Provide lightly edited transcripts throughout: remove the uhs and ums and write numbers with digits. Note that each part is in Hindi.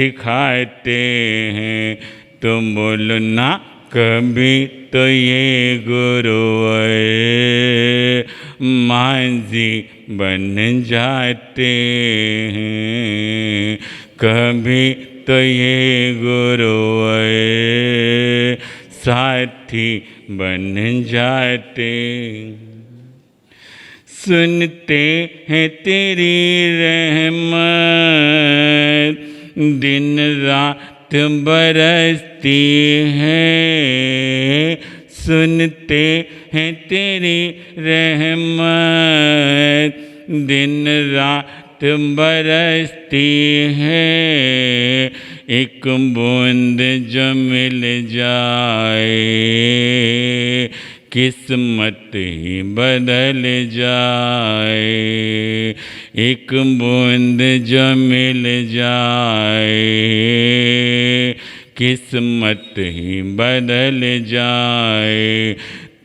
सिखाते हैं। तुम बोलो ना कभी तो ये गुरु मांझी बन जाते हैं। कभी तो ये गुरु साथी बन जाते। सुनते हैं तेरी रहमत, दिन रात बरसती है। सुनते हैं तेरी रहमत, दिन रात बरसती है। एक बूंद जो मिल जाए किस्मत ही बदल जाए। एक बूंद जो मिल जाए किस्मत ही बदल जाए।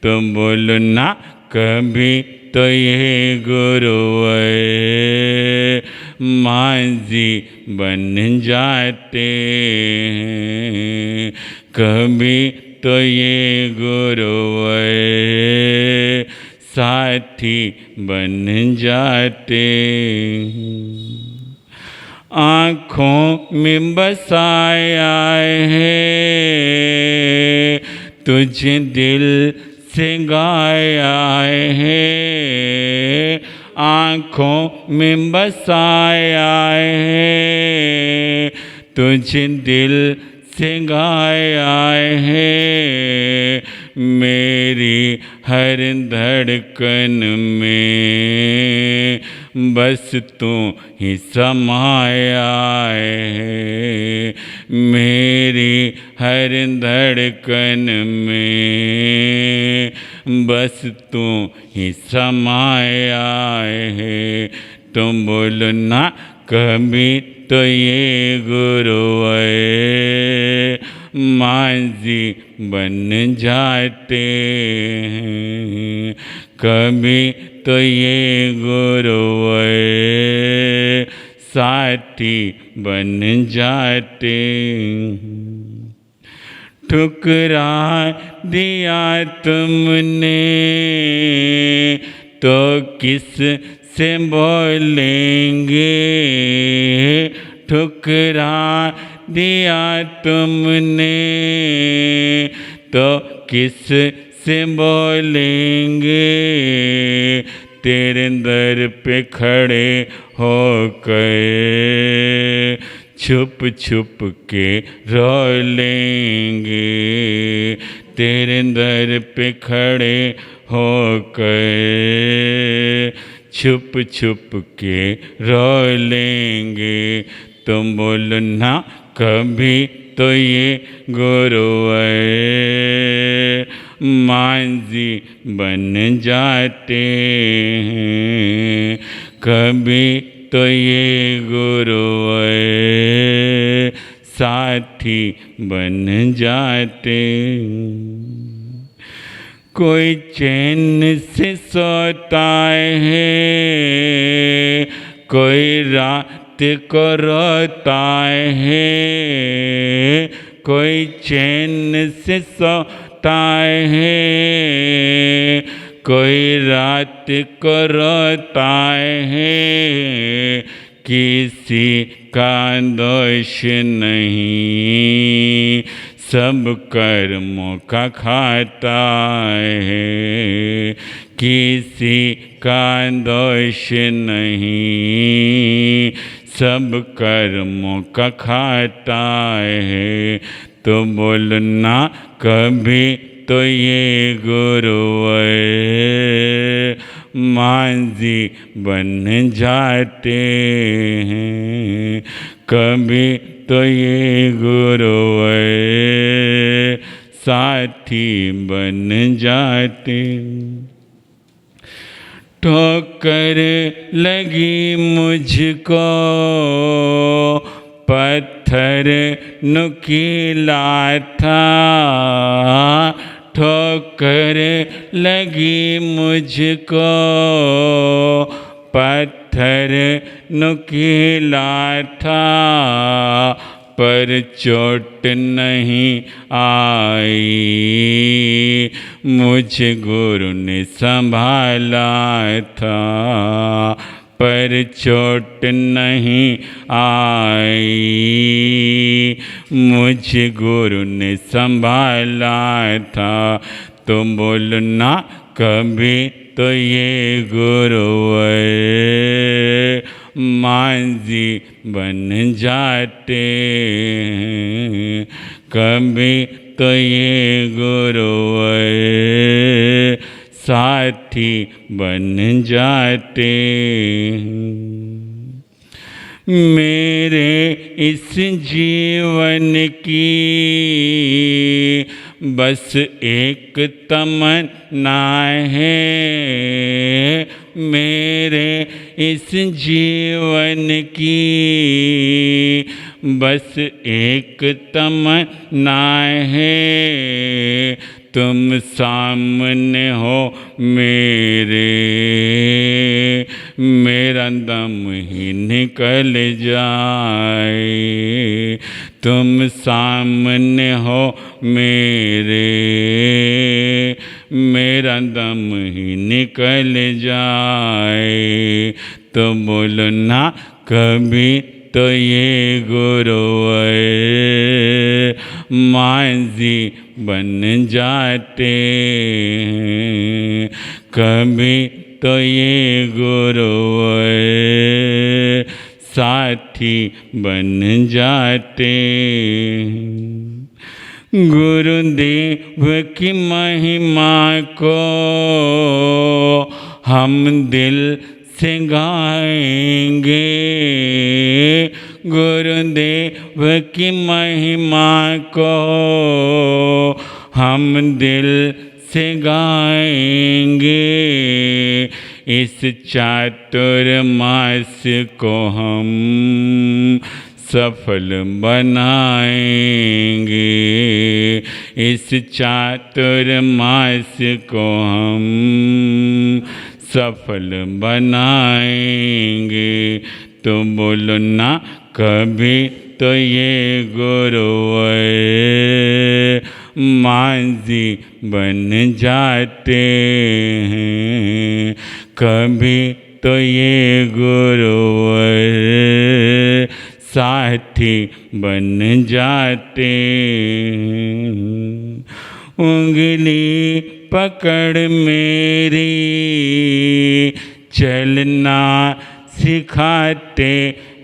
तुम बोलो ना कभी तो ये गुरु मांझी बन जाते हैं। कभी तो ये गुरु साथी बन जाते। आँखों में बसाया है तुझे दिल से गाया है। आँखों में बसाया है तुझे दिल से गाया है। मेरी हर धड़कन में बस तू ही समाया है। मेरी हर धड़कन में बस तू ही समाया है। तुम बोलो ना कभी तो ये गुरु मांझी बन जाते हैं। कभी तो ये गुरु साथी बन जाते। ठुकरा दिया तुमने तो किस से बोलेंगे। ठुकरा दिया तुमने तो किस से बोलेंगे। तेरे दर पे खड़े होकर छुप छुप के रो लेंगे। तेरे दर पे खड़े होकर छुप छुप के रो लेंगे। तुम बोलो ना कभी तो ये गुरु मांझी बन जाते हैं। कभी तो ये गुरु साथी बन जाते। कोई चैन से सोता है कोई रात को रोता है। कोई चैन से सोता है कोई रात को रोता है। किसी का दोष नहीं सब कर्मों का खाता है। किसी का दोष नहीं सब कर्मों का खाता है। तो बोलना कभी तो ये गुरु मांझी बन जाते हैं। कभी तो ये गुरु साथी बन जाते। ठोकर लगी मुझको पत्थर नुकीला था। ठोकर लगी मुझको पत्थर नुकीला था। पर चोट नहीं आई, मुझे गुरु ने संभाला था, पर चोट नहीं आई, मुझे गुरु ने संभाला था। तुम बोलना कभी तो ये गुरुवर मांझी बन जाते हैं, कभी तो ये गुरुवर साथी बन जाते हैं। मेरे इस जीवन की बस एक तमन्ना है, मेरे इस जीवन की बस एक तमन्ना है, तुम सामने हो मेरे, मेरा दम ही निकल जाए, तुम सामने हो मेरे, मेरा दम ही निकल जाए। तो बोलना कभी तो ये गुरुवर मांझी बन जाते हैं, कभी तो ये गुरुवर साथी बन जाते हैं। गुरुदेव की महिमा को हम दिल से गाएंगे, गुरुदेव की महिमा को हम दिल से गाएंगे, इस चातुर्मास को हम सफल बनाएंगे, इस चातुर्मास को हम सफल बनाएंगे। तो बोलो ना कभी तो ये गुरुवर मांझी बन जाते हैं, कभी तो ये गुरुवर साथी बन जाते हैं। उंगली पकड़ मेरी चलना सिखाते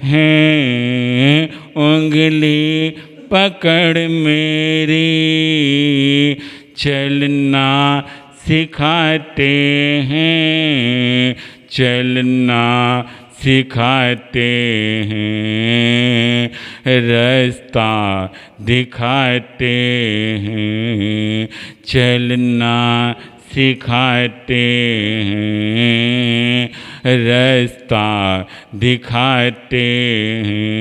हैं, उंगली पकड़ मेरी चलना सिखाते हैं, चलना सिखाते हैं, रास्ता दिखाते हैं, चलना सिखाते हैं, रास्ता दिखाते हैं।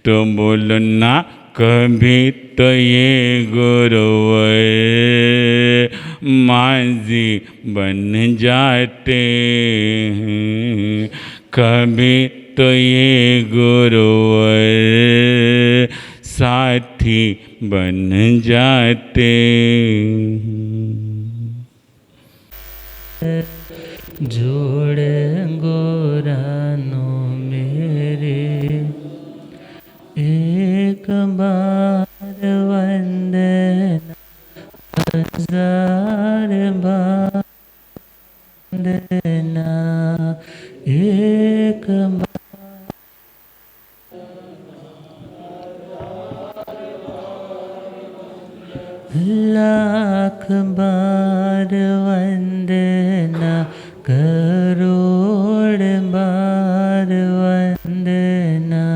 तो बोलना कभी तो ये गुरुवर मांझी बन जाते हैं, कभी तो ये गुरुवर साथी बन जाते हैं। जोड़ गोरानो मेरे एक बार वंदना, हजार बार वंदना, एक लाख बार वंदना, करोड़ बार वंदना,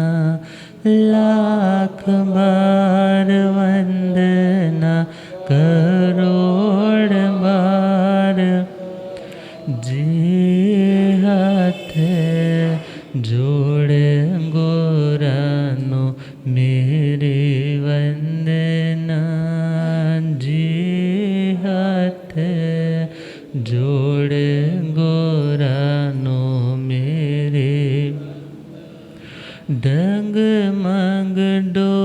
लाख बार वंदना, करोड़ बार। जी हाथ जोड़े गोरानो मेरे वंदना, जी हाथ जोड़े गोरानो मेरे। डग मंग डो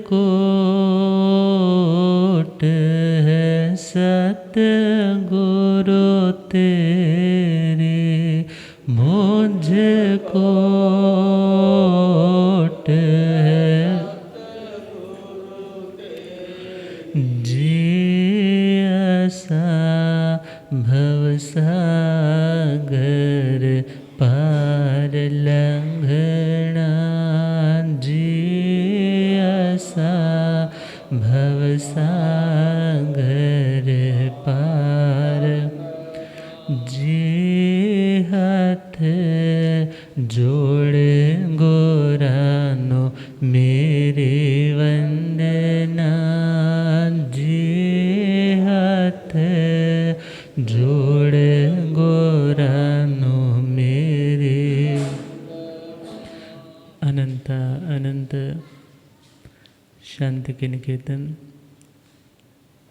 कोट है सतगुरु तेरे, मुझ कोट है जियसा भवसागर पार लंघना, जियसा भवसागर पार, जी हाथ जोड़ गोरानो मेरे वंदना, जी हाथ जोड़ गोरानो मेरे। अनंत अनंत शांति के निकेतन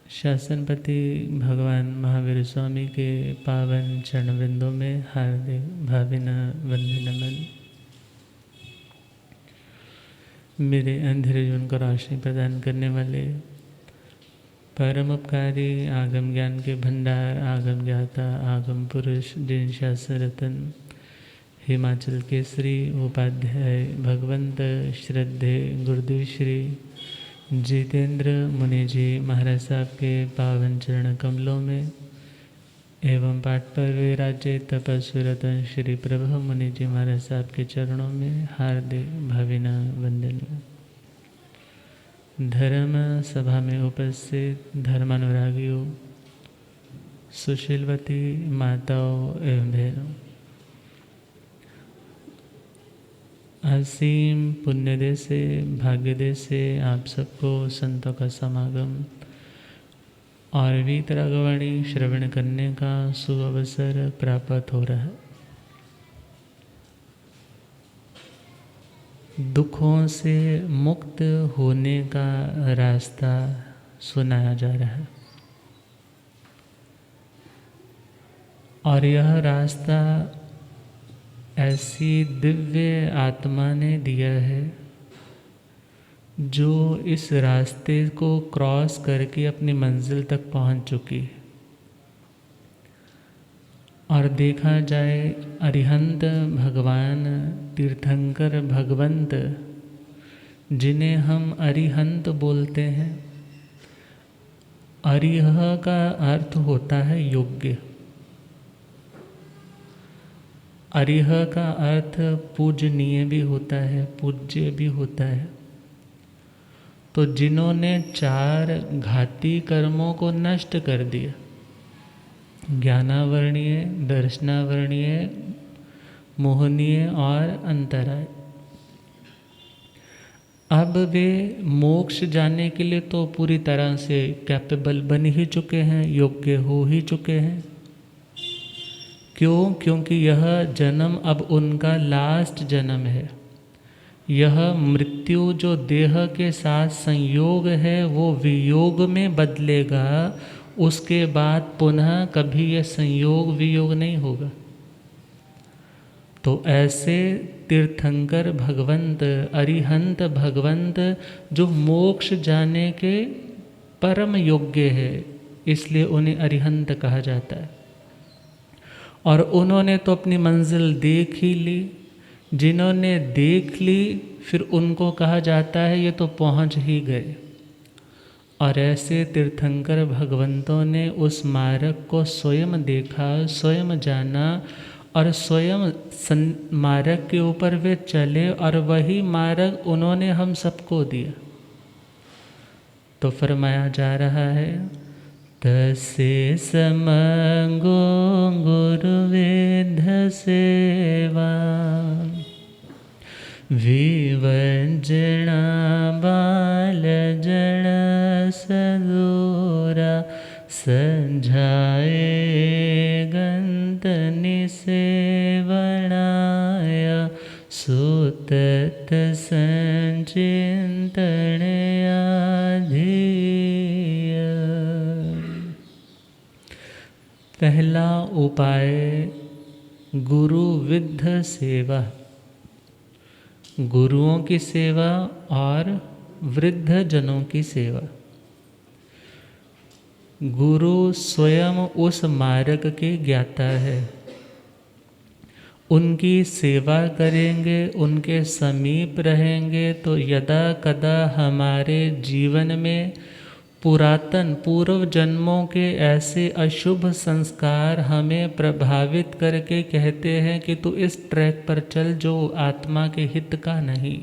शासनपति भगवान महावीर स्वामी के पावन चरणवृंदों में हार्दिक भावना वंदन नमन। मेरे अंधेरे जीवन को रोशनी प्रदान करने वाले परम उपकारी आगम ज्ञान के भंडार, आगम ज्ञाता, आगम पुरुष, जिन शासन रतन, हिमाचल केसरी उपाध्याय भगवंत श्रद्धे गुरुदेव श्री जितेंद्र मुनि जी महाराज साहब के पावन चरण कमलों में एवं पाठ पर विराजे तपस्वी रतन श्री प्रभु मुनि जी महाराज साहब के चरणों में हार्दिक भावना वंदन। धर्म सभा में उपस्थित धर्मानुरागियों, सुशीलवती माताओं एवं बहनों, असीम पुण्यदय से भाग्यदय से आप सबको संतों का समागम और वीतरागवाणी श्रवण करने का सुअवसर प्राप्त हो रहा है। दुखों से मुक्त होने का रास्ता सुनाया जा रहा है और यह रास्ता ऐसी दिव्य आत्मा ने दिया है जो इस रास्ते को क्रॉस करके अपनी मंजिल तक पहुंच चुकी है। और देखा जाए अरिहंत भगवान, तीर्थंकर भगवंत, जिन्हें हम अरिहंत बोलते हैं, अरिह का अर्थ होता है योग्य। अरिह का अर्थ पूजनीय भी होता है, पूज्य भी होता है। तो जिन्होंने 4 घाती कर्मों को नष्ट कर दिया, ज्ञानावर्णीय, दर्शनावर्णीय, मोहनीय और अंतराय, अब वे मोक्ष जाने के लिए तो पूरी तरह से कैपेबल बन ही चुके हैं, योग्य हो ही चुके हैं। क्यों? क्योंकि यह जन्म अब उनका लास्ट जन्म है। यह मृत्यु जो देह के साथ संयोग है वो वियोग में बदलेगा, उसके बाद पुनः कभी यह संयोग वियोग नहीं होगा। तो ऐसे तीर्थंकर भगवंत, अरिहंत भगवंत जो मोक्ष जाने के परम योग्य है, इसलिए उन्हें अरिहंत कहा जाता है। और उन्होंने तो अपनी मंजिल देख ही ली। जिन्होंने देख ली फिर उनको कहा जाता है ये तो पहुंच ही गए। और ऐसे तीर्थंकर भगवंतों ने उस मार्ग को स्वयं देखा, स्वयं जाना और स्वयं मार्ग के ऊपर वे चले और वही मार्ग उन्होंने हम सबको दिया। तो फरमाया जा रहा है, तसे समंगो गुरुवेद सेवा, विवंजना बाल जन सदूरा, संझाए गंतनि सेवनाय, सुतत संचिंतन आधीय। पहला उपाय गुरु विद्ध सेवा, गुरुओं की सेवा और वृद्ध जनों की सेवा। गुरु स्वयं उस मार्ग के ज्ञाता है। उनकी सेवा करेंगे, उनके समीप रहेंगे तो यदा कदा हमारे जीवन में पुरातन पूर्व जन्मों के ऐसे अशुभ संस्कार हमें प्रभावित करके कहते हैं कि तू इस ट्रैक पर चल जो आत्मा के हित का नहीं।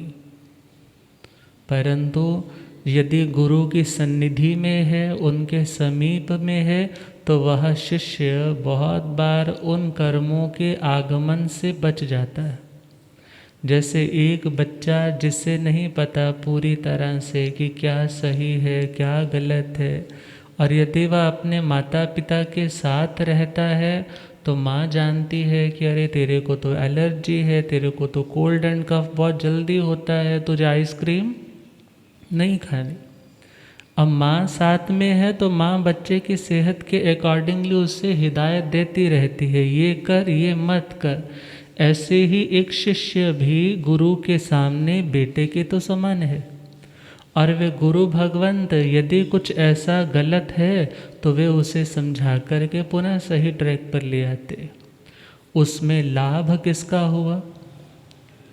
परंतु यदि गुरु की सन्निधि में है, उनके समीप में है, तो वह शिष्य बहुत बार उन कर्मों के आगमन से बच जाता है। जैसे एक बच्चा जिसे नहीं पता पूरी तरह से कि क्या सही है क्या गलत है, और यदि वह अपने माता पिता के साथ रहता है तो माँ जानती है कि अरे तेरे को तो एलर्जी है, तेरे को तो कोल्ड एंड कफ बहुत जल्दी होता है, तुझे आइसक्रीम नहीं खानी। अब माँ साथ में है तो माँ बच्चे की सेहत के अकॉर्डिंगली उससे हिदायत देती रहती है, ये कर ये मत कर। ऐसे ही एक शिष्य भी गुरु के सामने बेटे के तो समान है, और वे गुरु भगवंत यदि कुछ ऐसा गलत है तो वे उसे समझा करके पुनः सही ट्रैक पर ले आते। उसमें लाभ किसका हुआ?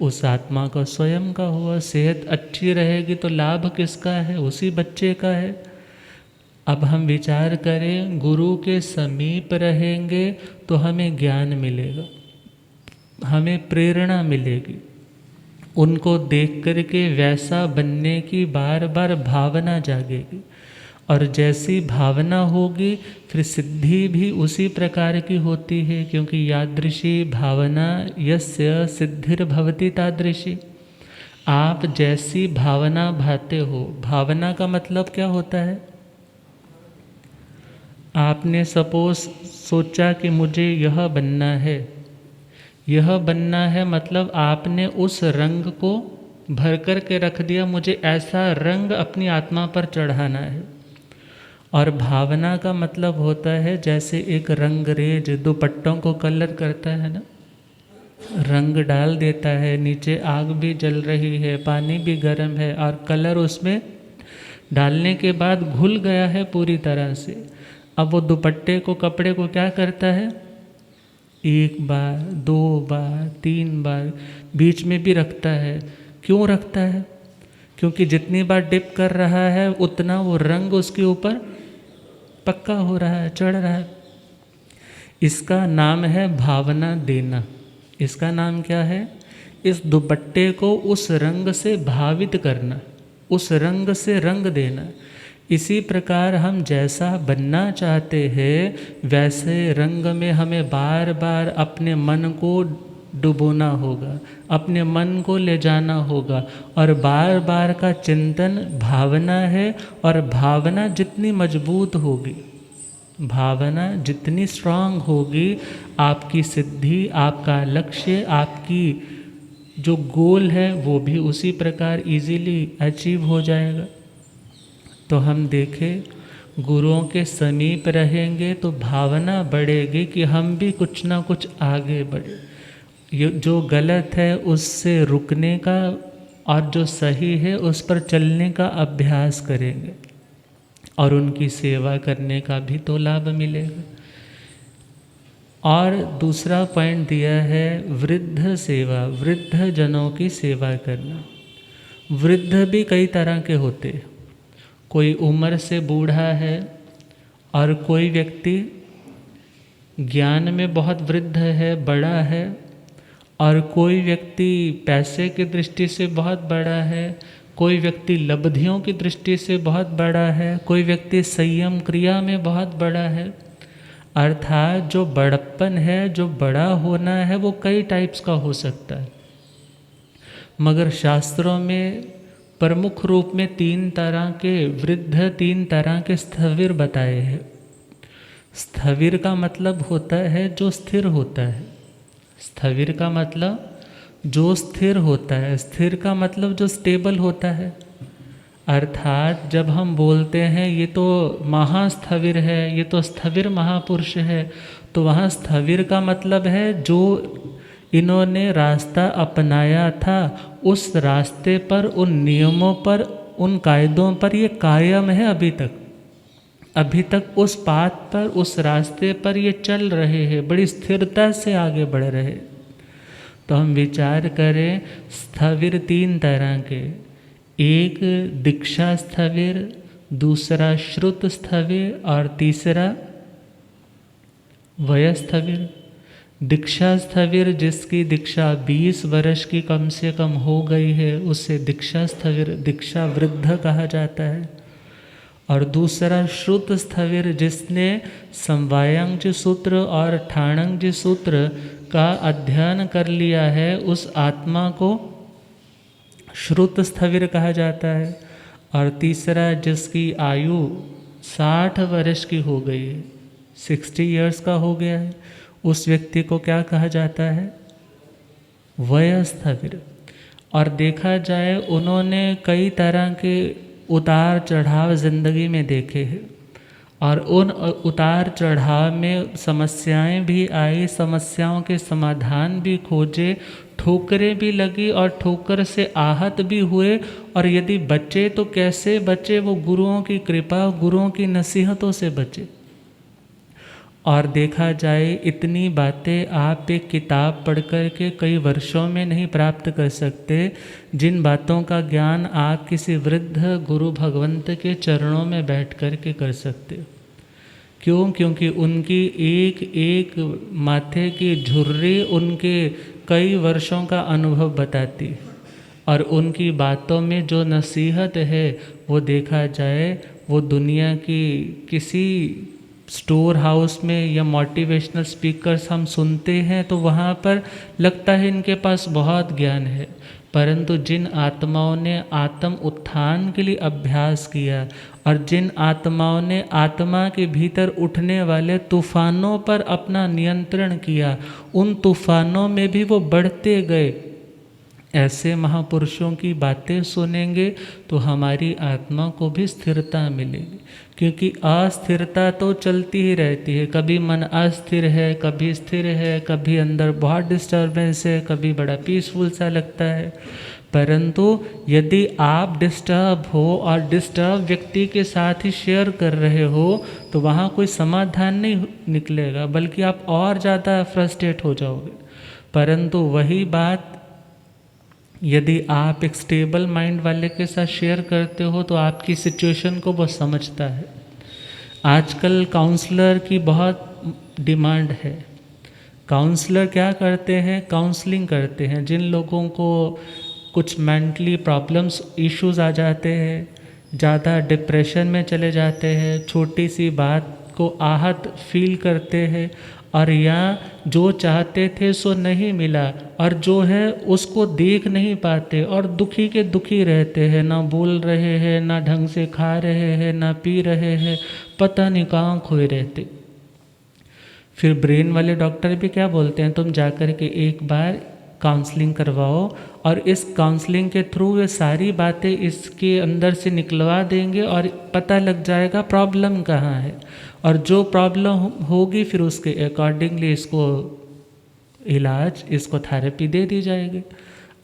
उस आत्मा का स्वयं का हुआ। सेहत अच्छी रहेगी तो लाभ किसका है? उसी बच्चे का है। अब हम विचार करें, गुरु के समीप रहेंगे तो हमें ज्ञान मिलेगा, हमें प्रेरणा मिलेगी, उनको देख करके वैसा बनने की बार बार भावना जागेगी, और जैसी भावना होगी फिर सिद्धि भी उसी प्रकार की होती है, क्योंकि यादृशी भावना यस्य सिद्धिर्भवति तादृशी। आप जैसी भावना भाते हो, भावना का मतलब क्या होता है? आपने सपोज सोचा कि मुझे यह बनना है, यह बनना है मतलब आपने उस रंग को भर कर के रख दिया, मुझे ऐसा रंग अपनी आत्मा पर चढ़ाना है। और भावना का मतलब होता है जैसे एक रंगरेज दुपट्टों को कलर करता है ना, रंग डाल देता है, नीचे आग भी जल रही है, पानी भी गर्म है, और कलर उसमें डालने के बाद घुल गया है पूरी तरह से। अब वो दुपट्टे को, कपड़े को क्या करता है? एक बार, दो बार, तीन बार बीच में भी रखता है। क्यों रखता है? क्योंकि जितनी बार डिप कर रहा है उतना वो रंग उसके ऊपर पक्का हो रहा है, चढ़ रहा है। इसका नाम है भावना देना। इसका नाम क्या है? इस दुपट्टे को उस रंग से भावित करना, उस रंग से रंग देना। इसी प्रकार हम जैसा बनना चाहते हैं वैसे रंग में हमें बार बार अपने मन को डुबोना होगा, अपने मन को ले जाना होगा, और बार बार का चिंतन भावना है। और भावना जितनी मजबूत होगी, भावना जितनी स्ट्रांग होगी, आपकी सिद्धि, आपका लक्ष्य, आपकी जो गोल है वो भी उसी प्रकार इजीली अचीव हो जाएगा। तो हम देखें, गुरुओं के समीप रहेंगे तो भावना बढ़ेगी कि हम भी कुछ ना कुछ आगे बढ़े। ये जो गलत है उससे रुकने का, और जो सही है उस पर चलने का अभ्यास करेंगे, और उनकी सेवा करने का भी तो लाभ मिलेगा। और दूसरा पॉइंट दिया है वृद्ध सेवा, वृद्ध जनों की सेवा करना। वृद्ध भी कई तरह के होते हैं। कोई उम्र से बूढ़ा है, और कोई व्यक्ति ज्ञान में बहुत वृद्ध है, बड़ा है, और कोई व्यक्ति पैसे की दृष्टि से बहुत बड़ा है, कोई व्यक्ति लब्धियों की दृष्टि से बहुत बड़ा है, कोई व्यक्ति संयम क्रिया में बहुत बड़ा है। अर्थात जो बड़प्पन है, जो बड़ा होना है, वो कई टाइप्स का हो सकता है। मगर शास्त्रों में प्रमुख रूप में तीन तरह के वृद्ध, तीन तरह के स्थविर बताए हैं। स्थविर का मतलब होता है जो स्थिर होता है। स्थविर का मतलब जो स्थिर होता है। स्थिर का मतलब जो स्टेबल होता है। अर्थात जब हम बोलते हैं ये तो महास्थविर है, ये तो स्थविर महापुरुष है, तो वहाँ स्थविर का मतलब है जो इन्होंने रास्ता अपनाया था, उस रास्ते पर, उन नियमों पर उन कायदों पर ये कायम है अभी तक उस पाथ पर, उस रास्ते पर ये चल रहे हैं, बड़ी स्थिरता से आगे बढ़ रहे। तो हम विचार करें, स्थविर 3 तरह के, एक दीक्षा स्थविर, दूसरा श्रुत स्थविर और तीसरा वय स्थविर। दीक्षा स्थविर जिसकी दीक्षा 20 वर्ष की कम से कम हो गई है, उसे दीक्षा स्थविर, दीक्षा वृद्ध कहा जाता है। और दूसरा श्रुत स्थविर जिसने समवायांग सूत्र और ठाणंग सूत्र का अध्ययन कर लिया है, उस आत्मा को श्रुत स्थविर कहा जाता है। और तीसरा जिसकी आयु 60 वर्ष की हो गई है, 60 इयर्स का हो गया है, उस व्यक्ति को क्या कहा जाता है? वय स्थविर। और देखा जाए उन्होंने कई तरह के उतार चढ़ाव ज़िंदगी में देखे हैं, और उन उतार चढ़ाव में समस्याएं भी आई, समस्याओं के समाधान भी खोजे, ठोकरें भी लगी और ठोकर से आहत भी हुए। और यदि बचे तो कैसे बचे? वो गुरुओं की कृपा, गुरुओं की नसीहतों से बचे। और देखा जाए इतनी बातें आप एक किताब पढ़ कर के कई वर्षों में नहीं प्राप्त कर सकते, जिन बातों का ज्ञान आप किसी वृद्ध गुरु भगवंत के चरणों में बैठ कर के कर सकते हो। क्यों? क्योंकि उनकी एक एक माथे की झुर्री उनके कई वर्षों का अनुभव बताती है। और उनकी बातों में जो नसीहत है वो देखा जाए वो दुनिया की किसी स्टोर हाउस में या मोटिवेशनल स्पीकर्स हम सुनते हैं तो वहाँ पर लगता है इनके पास बहुत ज्ञान है, परंतु जिन आत्माओं ने आत्म उत्थान के लिए अभ्यास किया और जिन आत्माओं ने आत्मा के भीतर उठने वाले तूफानों पर अपना नियंत्रण किया, उन तूफानों में भी वो बढ़ते गए। ऐसे महापुरुषों की बातें सुनेंगे तो हमारी आत्मा को भी स्थिरता मिलेगी, क्योंकि अस्थिरता तो चलती ही रहती है। कभी मन अस्थिर है, कभी स्थिर है, कभी अंदर बहुत डिस्टर्बेंस है, कभी बड़ा पीसफुल सा लगता है। परंतु यदि आप डिस्टर्ब हो और डिस्टर्ब व्यक्ति के साथ ही शेयर कर रहे हो तो वहाँ कोई समाधान नहीं निकलेगा, बल्कि आप और ज़्यादा फ्रस्ट्रेट हो जाओगे। परंतु वही बात यदि आप एक स्टेबल माइंड वाले के साथ शेयर करते हो तो आपकी सिचुएशन को वो समझता है। आजकल काउंसलर की बहुत डिमांड है। काउंसलर क्या करते हैं? काउंसलिंग करते हैं। जिन लोगों को कुछ मेंटली प्रॉब्लम्स, इश्यूज आ जाते हैं, ज़्यादा डिप्रेशन में चले जाते हैं, छोटी सी बात को आहत फील करते हैं, और या जो चाहते थे सो नहीं मिला, और जो है उसको देख नहीं पाते और दुखी के दुखी रहते हैं, ना बोल रहे हैं, ना ढंग से खा रहे हैं, ना पी रहे हैं, पता नहीं कहाँ खोए रहते। फिर ब्रेन वाले डॉक्टर भी क्या बोलते हैं, तुम जाकर के एक बार काउंसलिंग करवाओ, और इस काउंसलिंग के थ्रू ये सारी बातें इसके अंदर से निकलवा देंगे और पता लग जाएगा प्रॉब्लम कहाँ है, और जो प्रॉब्लम होगी फिर उसके अकॉर्डिंगली इसको इलाज, इसको थेरेपी दे दी जाएगी।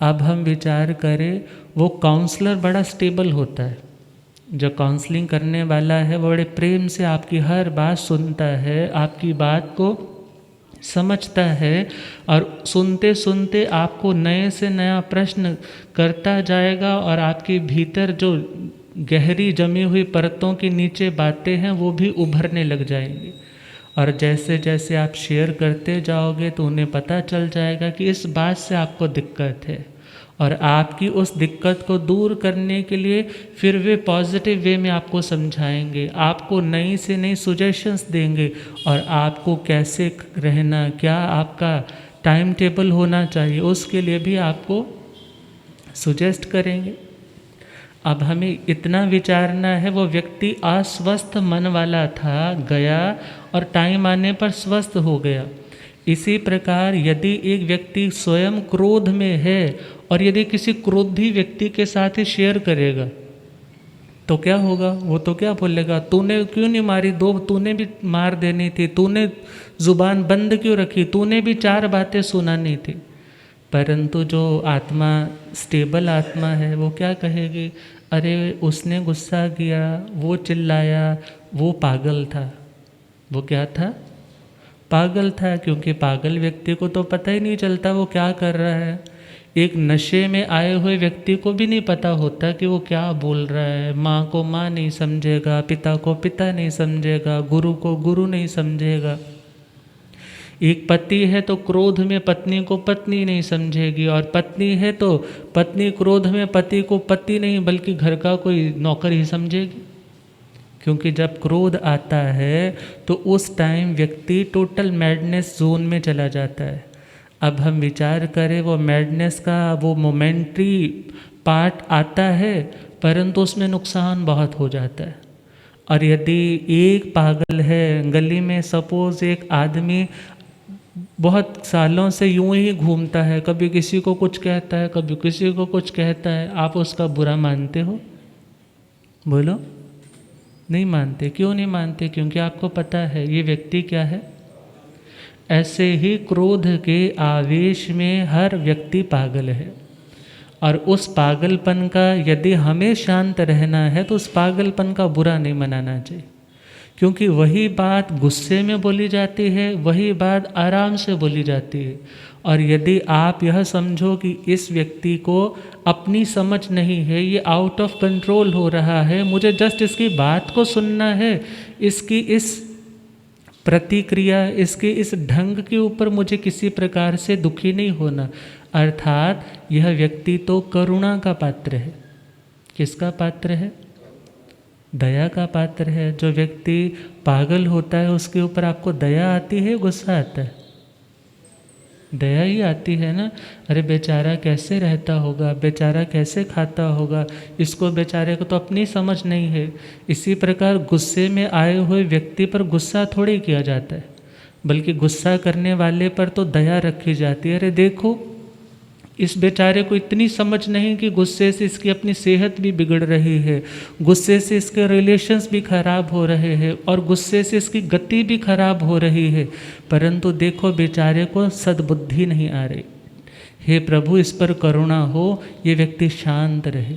अब हम विचार करें, वो काउंसलर बड़ा स्टेबल होता है। जो काउंसलिंग करने वाला है वो बड़े प्रेम से आपकी हर बात सुनता है, आपकी बात को समझता है, और सुनते सुनते आपको नए से नया प्रश्न करता जाएगा, और आपके भीतर जो गहरी जमी हुई परतों के नीचे बातें हैं वो भी उभरने लग जाएंगी। और जैसे जैसे आप शेयर करते जाओगे तो उन्हें पता चल जाएगा कि इस बात से आपको दिक्कत है, और आपकी उस दिक्कत को दूर करने के लिए फिर वे पॉजिटिव वे में आपको समझाएंगे, आपको नई से नई सुजेशंस देंगे, और आपको कैसे रहना, क्या आपका टाइम टेबल होना चाहिए, उसके लिए भी आपको सुजेस्ट करेंगे। अब हमें इतना विचारना है, वो व्यक्ति अस्वस्थ मन वाला था, गया और टाइम आने पर स्वस्थ हो गया। इसी प्रकार यदि एक व्यक्ति स्वयं क्रोध में है और यदि किसी क्रोधी व्यक्ति के साथ ही शेयर करेगा तो क्या होगा? वो तो क्या बोलेगा, तूने क्यों नहीं मारी, 2 तूने भी मार देनी थी, तूने जुबान बंद क्यों रखी, तूने भी 4 बातें सुनानी थी। परंतु जो आत्मा स्टेबल आत्मा है वो क्या कहेगी, अरे उसने गुस्सा किया, वो चिल्लाया, वो पागल था। वो क्या था? पागल था, क्योंकि पागल व्यक्ति को तो पता ही नहीं चलता वो क्या कर रहा है। एक नशे में आए हुए व्यक्ति को भी नहीं पता होता कि वो क्या बोल रहा है। माँ को माँ नहीं समझेगा, पिता को पिता नहीं समझेगा, गुरु को गुरु नहीं समझेगा। एक पति है तो क्रोध में पत्नी को पत्नी नहीं समझेगी, और पत्नी है तो पत्नी क्रोध में पति को पति नहीं बल्कि घर का कोई नौकर ही समझेगी। क्योंकि जब क्रोध आता है तो उस टाइम व्यक्ति टोटल मैडनेस जोन में चला जाता है। अब हम विचार करें, वो मैडनेस का वो मोमेंट्री पार्ट आता है, परंतु उसमें नुकसान बहुत हो जाता है। और यदि एक पागल है गली में, सपोज एक आदमी बहुत सालों से यूं ही घूमता है, कभी किसी को कुछ कहता है, कभी किसी को कुछ कहता है, आप उसका बुरा मानते हो? बोलो, नहीं मानते। क्यों नहीं मानते? क्योंकि आपको पता है ये व्यक्ति क्या है। ऐसे ही क्रोध के आवेश में हर व्यक्ति पागल है, और उस पागलपन का यदि हमें शांत रहना है तो उस पागलपन का बुरा नहीं मनाना चाहिए। क्योंकि वही बात गुस्से में बोली जाती है, वही बात आराम से बोली जाती है। और यदि आप यह समझो कि इस व्यक्ति को अपनी समझ नहीं है, ये आउट ऑफ कंट्रोल हो रहा है, मुझे जस्ट इसकी बात को सुनना है, इसकी इस प्रतिक्रिया, इसके इस ढंग के ऊपर मुझे किसी प्रकार से दुखी नहीं होना, अर्थात यह व्यक्ति तो करुणा का पात्र है। किसका पात्र है? दया का पात्र है। जो व्यक्ति पागल होता है उसके ऊपर आपको दया आती है, गुस्सा आता है? दया ही आती है ना। अरे बेचारा कैसे रहता होगा, बेचारा कैसे खाता होगा, इसको बेचारे को तो अपनी समझ नहीं है। इसी प्रकार गुस्से में आए हुए व्यक्ति पर गुस्सा थोड़ी किया जाता है, बल्कि गुस्सा करने वाले पर तो दया रखी जाती है। अरे देखो, इस बेचारे को इतनी समझ नहीं कि गुस्से से इसकी अपनी सेहत भी बिगड़ रही है, गुस्से से इसके रिलेशंस भी खराब हो रहे हैं, और गुस्से से इसकी गति भी खराब हो रही है, परंतु देखो बेचारे को सद्बुद्धि नहीं आ रही। हे प्रभु, इस पर करुणा हो, ये व्यक्ति शांत रहे।